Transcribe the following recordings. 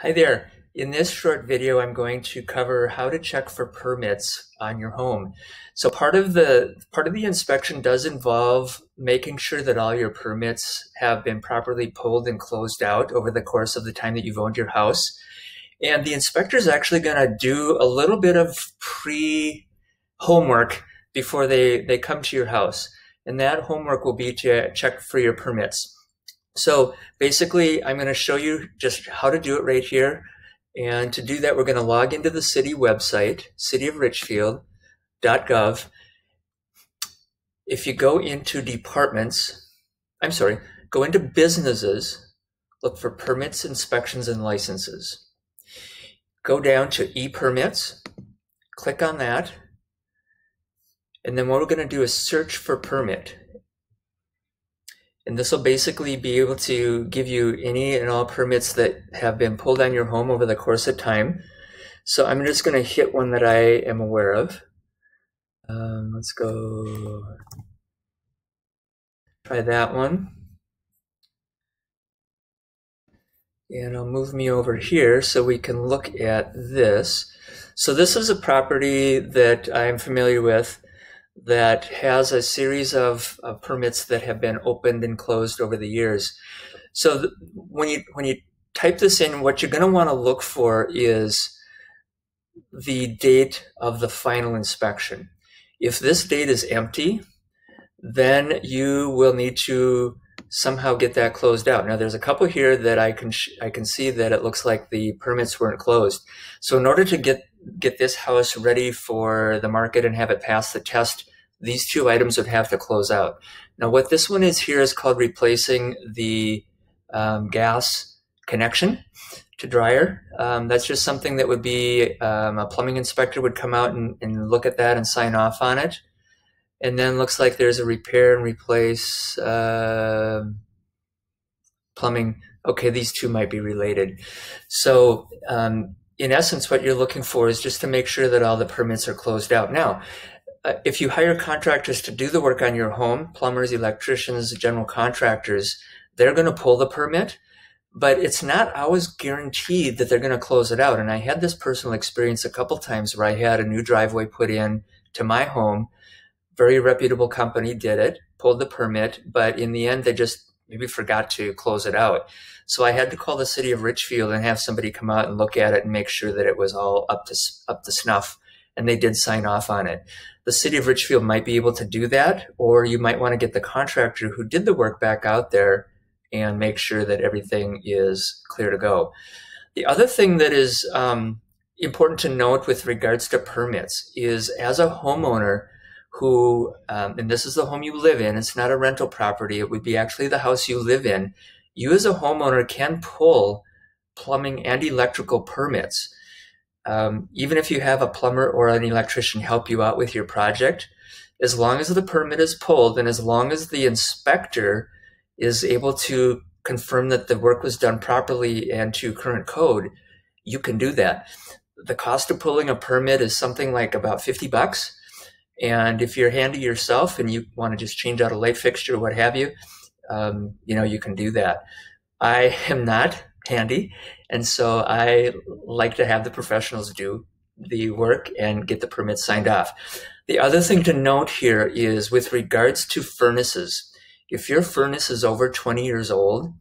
Hi there. In this short video, I'm going to cover how to check for permits on your home. So part of the inspection does involve making sure that all your permits have been properly pulled and closed out over the course of the time that you've owned your house. And the inspector is actually going to do a little bit of pre-homework before they come to your house. And that homework will be to check for your permits. So basically, I'm going to show you just how to do it right here. And to do that, we're going to log into the city website, cityofrichfield.gov. If you go into go into businesses, look for permits, inspections, and licenses. Go down to e-permits, click on that. And then what we're going to do is search for permit. And this will basically be able to give you any and all permits that have been pulled on your home over the course of time. So I'm just going to hit one that I am aware of. Let's go try that one. And it'll move me over here so we can look at this. So this is a property that I'm familiar with that has a series of permits that have been opened and closed over the years. So when you type this in, what you're going to want to look for is the date of the final inspection. If this date is empty, then you will need to somehow get that closed out. Now there's a couple here that I can see that it looks like the permits weren't closed. So in order to get this house ready for the market and have it pass the test, these two items would have to close out. Now what this one is here is called replacing the gas connection to dryer. That's just something that would be a plumbing inspector would come out and look at that and sign off on it. And then looks like there's a repair and replace plumbing. Okay, these two might be related. So in essence, what you're looking for is just to make sure that all the permits are closed out. Now, if you hire contractors to do the work on your home, plumbers, electricians, general contractors, they're going to pull the permit, but it's not always guaranteed that they're going to close it out. And I had this personal experience a couple times where I had a new driveway put in to my home. Very reputable company did it, pulled the permit, but in the end, they just maybe forgot to close it out. So I had to call the city of Richfield and have somebody come out and look at it and make sure that it was all up to snuff. And they did sign off on it. The city of Richfield might be able to do that, or you might want to get the contractor who did the work back out there and make sure that everything is clear to go. The other thing that is important to note with regards to permits is, as a homeowner who, and this is the home you live in, it's not a rental property, it would be actually the house you live in, you as a homeowner can pull plumbing and electrical permits. Even if you have a plumber or an electrician help you out with your project, as long as the permit is pulled and as long as the inspector is able to confirm that the work was done properly and to current code, you can do that. The cost of pulling a permit is something like about 50 bucks. And if you're handy yourself and you want to just change out a light fixture or what have you, you can do that. I am not handy, and so I like to have the professionals do the work and get the permits signed off. The other thing to note here is with regards to furnaces. If your furnace is over 20 years old,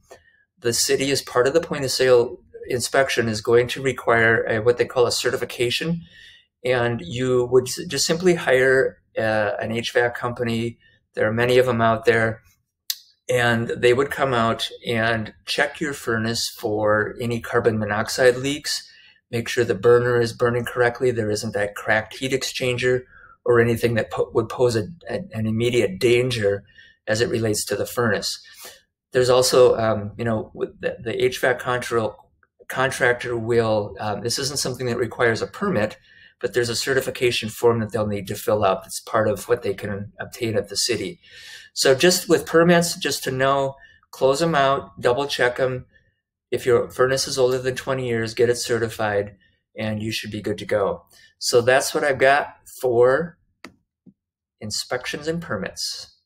the city, as part of the point of sale inspection, is going to require what they call a certification. And you would just simply hire an HVAC company. There are many of them out there. And they would come out and check your furnace for any carbon monoxide leaks, make sure the burner is burning correctly, there isn't that cracked heat exchanger or anything that would pose an immediate danger as it relates to the furnace. There's also, the HVAC contractor will, this isn't something that requires a permit, but there's a certification form that they'll need to fill out. That's part of what they can obtain at the city. So just with permits, just to know, close them out, double check them. If your furnace is older than 20 years, get it certified, and you should be good to go. So that's what I've got for inspections and permits.